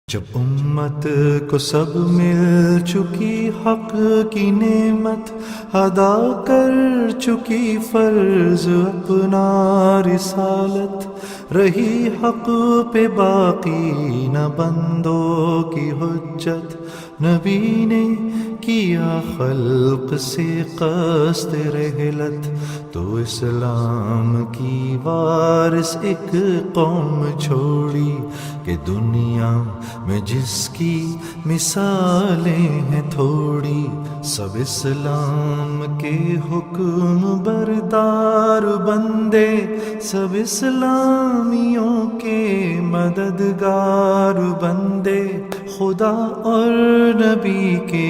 جب امت کو سب مل چکی حق کی نعمت، ادا کر چکی فرض اپنا رسالت، رہی حق پہ باقی نہ بندوں کی حجت، نبی نے کیا خلق سے قصد رحلت، تو اسلام کی وارث ایک قوم چھوڑی کہ دنیا میں جس کی مثالیں ہیں تھوڑی، سب اسلام کے حکم بردار بندے، سب اسلامیوں کے مددگار بندے، خدا اور نبی کے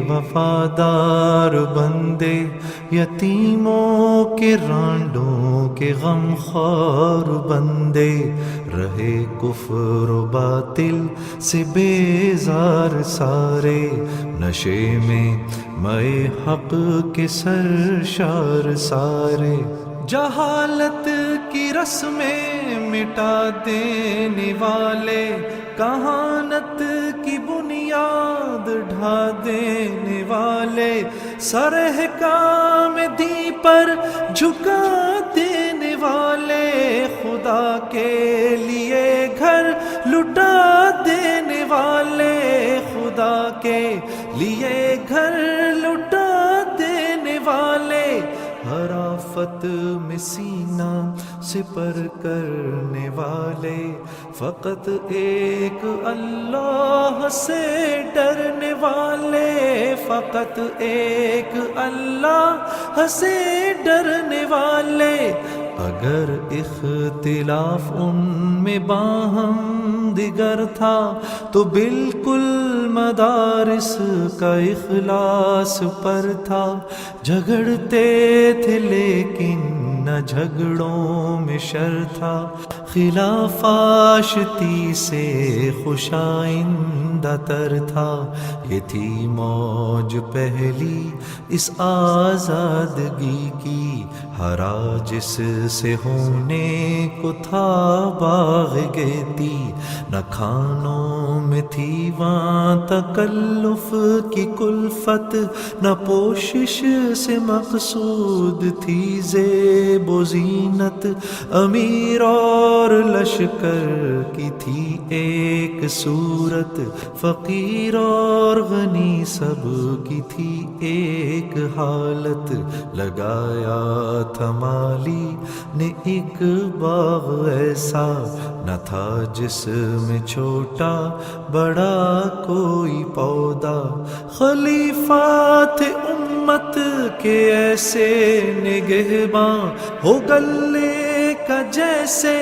وفادار بندے، یتیموں کے رانڈوں کے غم خوار بندے، رہے کفر و باطل سے بیزار سارے، نشے میں مئے حق کے سرشار سارے، جہالت کی رسمیں مٹا دینے والے، کہانت کی بنیاد ڈھا دینے والے، سر احکام دین پر جھکا دینے والے، خدا کے لیے گھر لٹا دینے والے، خدا کے لیے گھر لٹا دینے والے، ہر آفت میں سینہ سپر کرنے والے، فقط ایک اللہ سے ڈرنے والے، فقط ایک اللہ سے ڈرنے والے، اگر اختلاف ان میں باہم دیگر تھا تو بالکل مدارس کا اخلاص پر تھا، جھگڑتے تھے لیکن نہ جھگڑوں میں شر تھا، خلاف آشتی سے خوش آئندہ تر تھا، یہ تھی موج پہلی اس آزادگی کی، ہرا جس سے ہونے کو تھا باغ گیتی، نہ کھانوں میں تھی وہاں تکلف کی کلفت، نہ پوشش سے مقصود تھی زیب و زینت، امیر اور لشکر کی تھی ایک صورت، فقیر اور غنی سب کی تھی ایک حالت، لگایا تھا مالی نے ایک باغ ایسا، نہ تھا جس میں چھوٹا بڑا کوئی پودا، خلیفہ تھے امت کے ایسے نگہباں، ہو گلے کا جیسے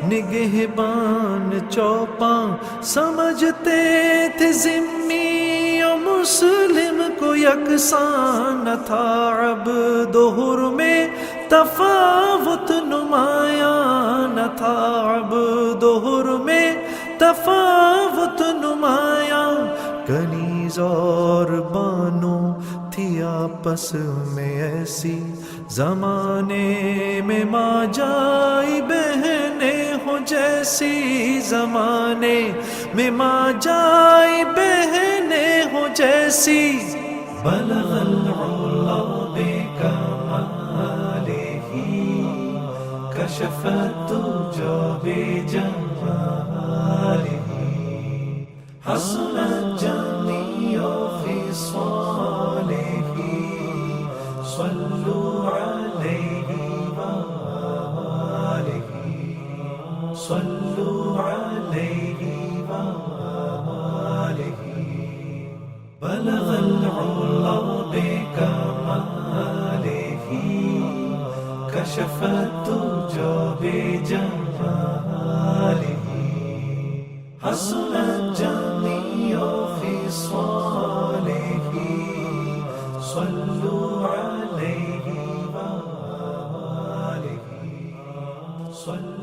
نگہبان چوپاں، سمجھتے تھے ذمی و مسلم کو یکساں، نہ تھا عبد و حر میں تفاوت نمایاں، نہ تھا عبد و حر میں تفاوت نمایاں، کنیز اور بانو تھی آپس میں ایسی، زمانے میں ماں جائی بہنیں ہو جیسی، زمانے میں ماں جائی بہنیں ہو جیسی، بلغ العلا بکمالہ کشف الدجى بجمالہ، حسنت جميع خصالہ، صلوا علیہ وآلہ، صلوا علیہ وآلہ، بلغ العلا بکمالہ کشف الدجى بجمالہ، حسنت جميع خصالہ، صلوا علیہ وآلہ، صلوا